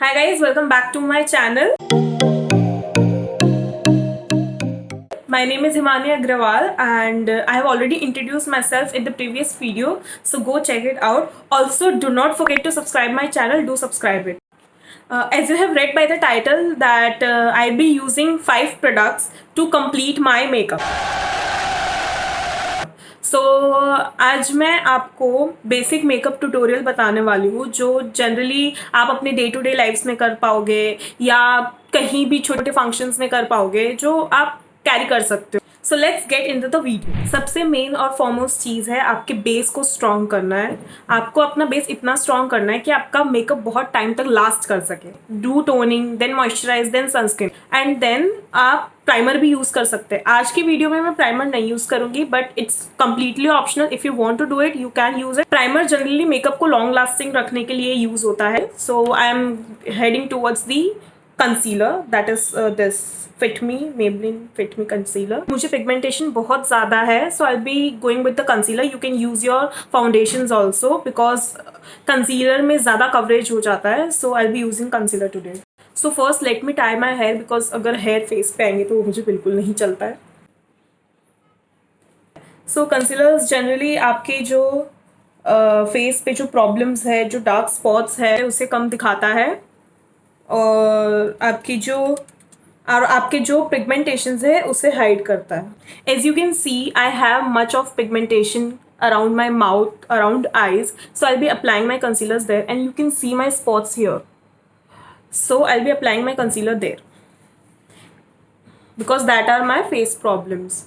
Hi guys, welcome back to my channel. My name is Himani Agrawal and I have already introduced myself in the previous video, so go check it out. Also, do not forget to subscribe my channel, do subscribe it. As you have read by the title that I'll be using 5 products to complete my makeup. आज मैं आपको basic makeup tutorial बताने वाली हूँ जो generally आप अपने day to day lives में कर पाओगे या कहीं भी छोटे फंक्शंस में कर पाओगे जो आप कैरी कर सकते हो। So let's get in the video. सबसे मेन और फॉरमोस्ट चीज़ है आपके बेस को स्ट्रॉन्ग करना है। आपको अपना बेस इतना स्ट्रॉन्ग करना है कि आपका मेकअप बहुत टाइम तक लास्ट कर सके। Do toning, then moisturise, then sunscreen and then आप प्राइमर भी यूज़ कर सकते हैं। आज की वीडियो में मैं प्राइमर नहीं यूज़ करूंगी but it's completely optional. If you want to do it you can use it. Primer generally makeup को लॉन्ग लास्टिंग रखने के लिए यूज़ होता है। So I am heading towards the concealer, that is this fit me, Maybelline fit me concealer. मुझे pigmentation बहुत ज़्यादा है, so I be going with the concealer. You can use your foundations also because concealer में ज़्यादा coverage हो जाता है। So I be using concealer today. So first let me tie my hair because अगर hair face पे आएंगे तो वो मुझे बिल्कुल नहीं चलता है। सो कंसीलर्स जनरली आपके जो फेस पे जो प्रॉब्लम्स है, जो डार्क स्पॉट्स है, उसे कम दिखाता है और आपके जो पिगमेंटेशंस है उसे हाइड करता है। As you can see I have much of pigmentation around my mouth, around eyes, so I'll be applying my concealers there and you can see my spots here. So I'll be applying my concealer there because that are my face problems.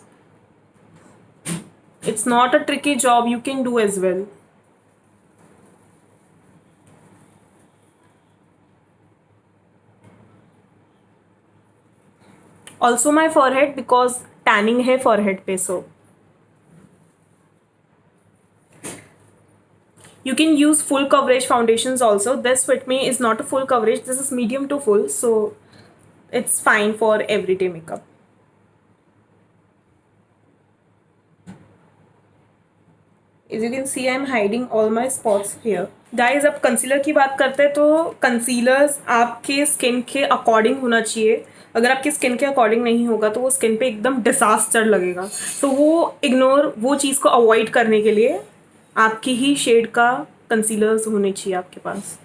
It's not a tricky job, you can do as well. Also my forehead because tanning है forehead पे, so you can use full coverage foundations also. This Fit Me is not a full coverage, this is medium to full, so it's fine for everyday makeup. As you can see I am hiding all my spots here. Guys, अब concealer की बात करते हैं तो concealers आपके skin के according होना चाहिए। अगर आपकी स्किन के अकॉर्डिंग नहीं होगा तो वो स्किन पे एकदम डिजास्टर लगेगा। तो वो चीज़ को अवॉइड करने के लिए आपकी ही शेड का कंसीलर्स होने चाहिए आपके पास।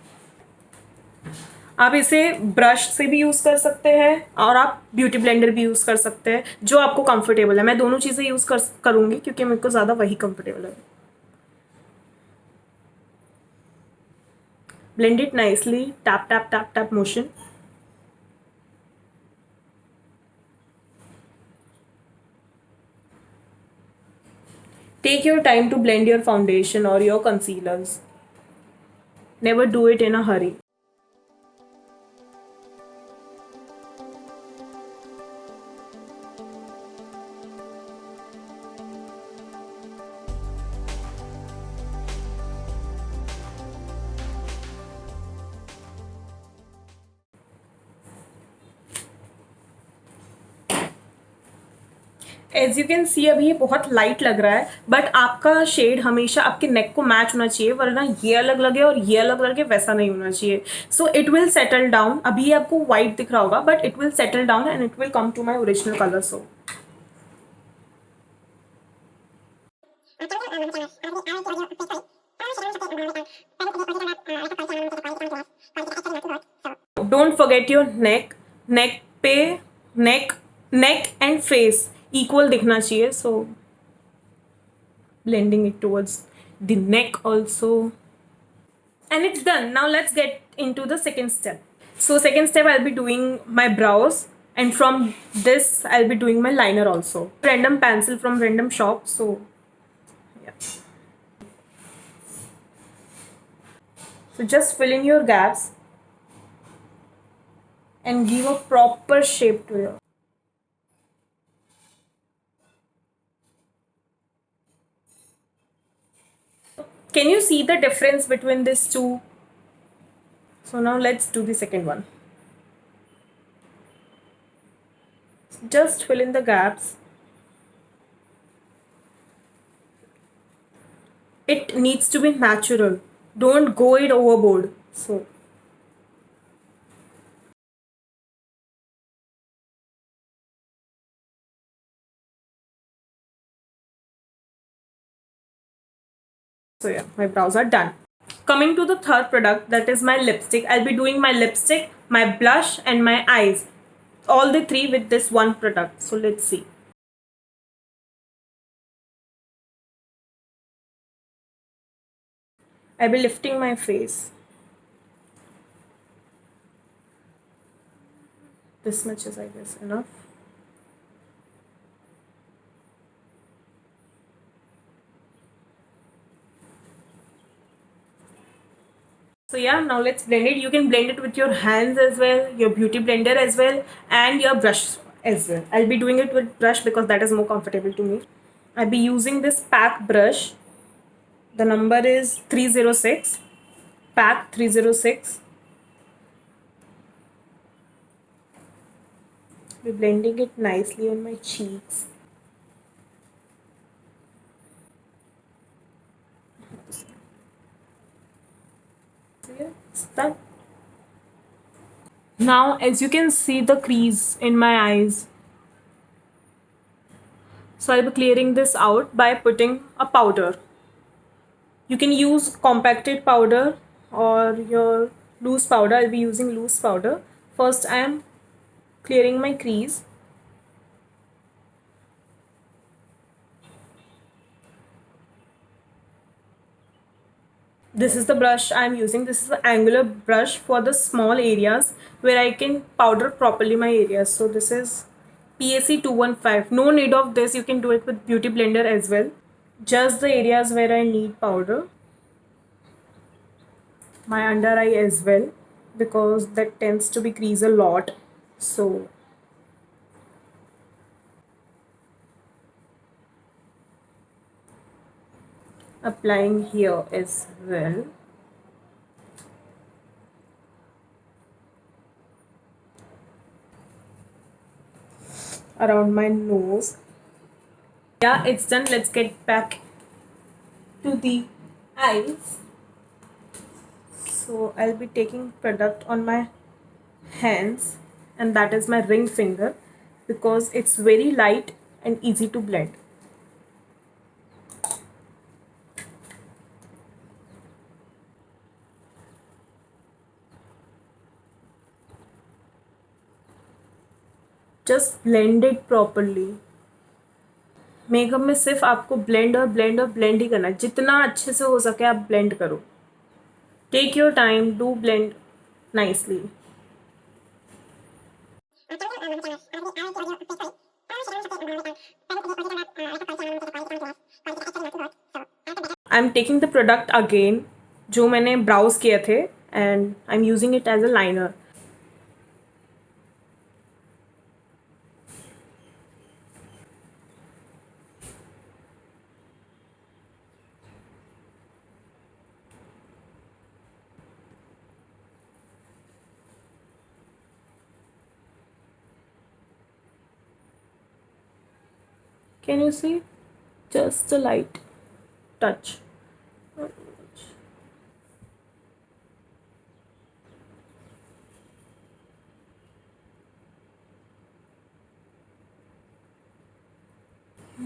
आप इसे ब्रश से भी यूज़ कर सकते हैं और आप ब्यूटी ब्लेंडर भी यूज़ कर सकते हैं, जो आपको कंफर्टेबल है। मैं दोनों चीज़ें यूज़ करूँगी क्योंकि मेरे को ज़्यादा वही कंफर्टेबल है। Blend it nicely, tap tap tap tap motion. Take your time to blend your foundation or your concealers. Never do it in a hurry. As you can see अभी ये बहुत लाइट लग रहा है बट आपका shade हमेशा आपके नेक को मैच होना चाहिए, वरना ये अलग लगे और ये अलग लगे वैसा नहीं होना चाहिए। So it will settle down. अभी आपको वाइट दिख रहा होगा but it will settle down and it will come to my original colour. So don't forget your neck. Neck and face equal दिखना चाहिए, so blending it towards the neck also, and it's done. Now let's get into the second step. So second step I'll be doing my brows and from this I'll be doing my liner also. Random pencil from random shop, so yeah. So just fill in your gaps and give a proper shape to your. Can you see the difference between these two? So now let's do the second one. Just fill in the gaps. It needs to be natural. Don't go it overboard. So So yeah, my brows are done. Coming to the third product, that is my lipstick. I'll be doing my lipstick, my blush and my eyes. All the three with this one product. So let's see. I'll be lifting my face. This much is, I guess, enough. So yeah, now let's blend it. You can blend it with your hands as well, your beauty blender as well, and your brush as well. I'll be doing it with brush because that is more comfortable to me. I'll be using this pack brush. The number is 306. Pack 306. Be blending it nicely on my cheeks. So yeah, it's done. Now, as you can see the crease in my eyes, so I'll be clearing this out by putting a powder. You can use compacted powder or your loose powder. I'll be using loose powder. First, I am clearing my crease. This is the brush I'm using. This is the angular brush for the small areas where I can powder properly my areas. So this is PAC 215. No need of this. You can do it with Beauty Blender as well. Just the areas where I need powder. My under eye as well, because that tends to be crease a lot. So applying here as well. Around my nose. Yeah, it's done. Let's get back to the eyes. So I'll be taking product on my hands, and that is my ring finger, because it's very light and easy to blend. Just blend it properly. Makeup में सिर्फ आपको blend और blend और blend ही करना है. जितना अच्छे से हो सके आप ब्लेंड करो. Take your time, do blend nicely. I am taking the product again जो मैंने ब्राउज किए थे, and I am using it as a liner. Can you see? Just a light touch.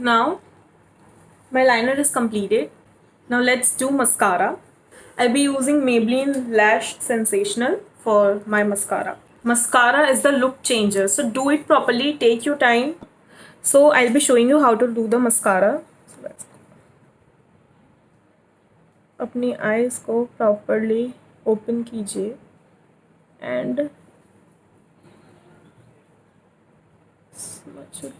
Now my liner is completed. Now let's do mascara. I'll be using Maybelline Lash Sensational for my mascara. Mascara is the look changer, so do it properly, take your time. So I'll be showing you how to do the mascara. So अपनी eyes को properly open कीजिए and smudge it.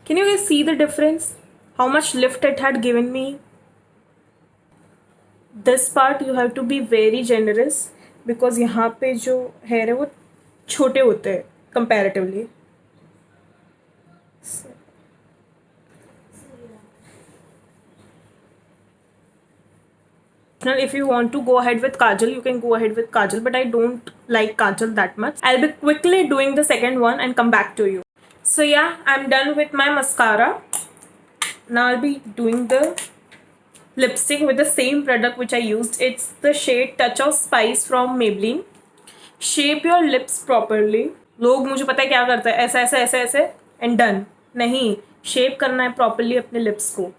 Can you guys see the difference? How much lift it had given me? This part you have to be very generous, because यहाँ पे जो hair है वो छोटे होते हैं comparatively. Now, if you want to go ahead with kajal, you can go ahead with kajal, but I don't like kajal that much. I'll be quickly doing the second one and come back to you. So yeah, I'm done with my mascara. Now I'll be doing the lipstick with the same product which I used. It's the shade Touch of Spice from Maybelline. Shape your lips properly. लोग मुझे पता है क्या करते हैं, ऐसे ऐसे ऐसे ऐसे एंड डन. नहीं, शेप करना है प्रॉपरली अपने लिप्स को.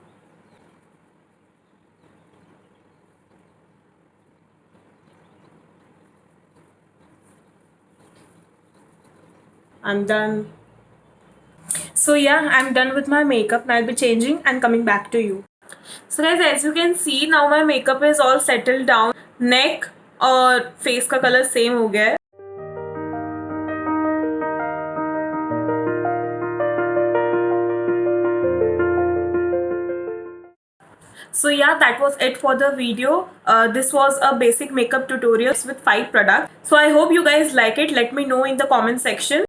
I'm done. So yeah, I'm done with my makeup. Now I'll be changing and coming back to you. So guys, as you can see, now my makeup is all settled down. Neck और face का color same हो गया है. So yeah, that was it for the video. This was a basic makeup tutorial with 5 products. So I hope you guys like it. Let me know in the comment section.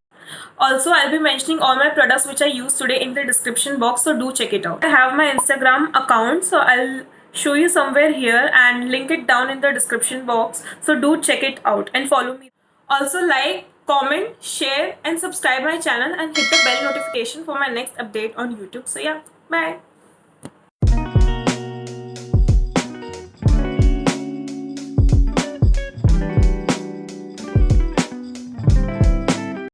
Also, I'll be mentioning all my products which I used today in the description box, so do check it out. I have my Instagram account, so I'll show you somewhere here and link it down in the description box, so do check it out and follow me. Also, like, comment, share and subscribe my channel and hit the bell notification for my next update on YouTube. So yeah, bye.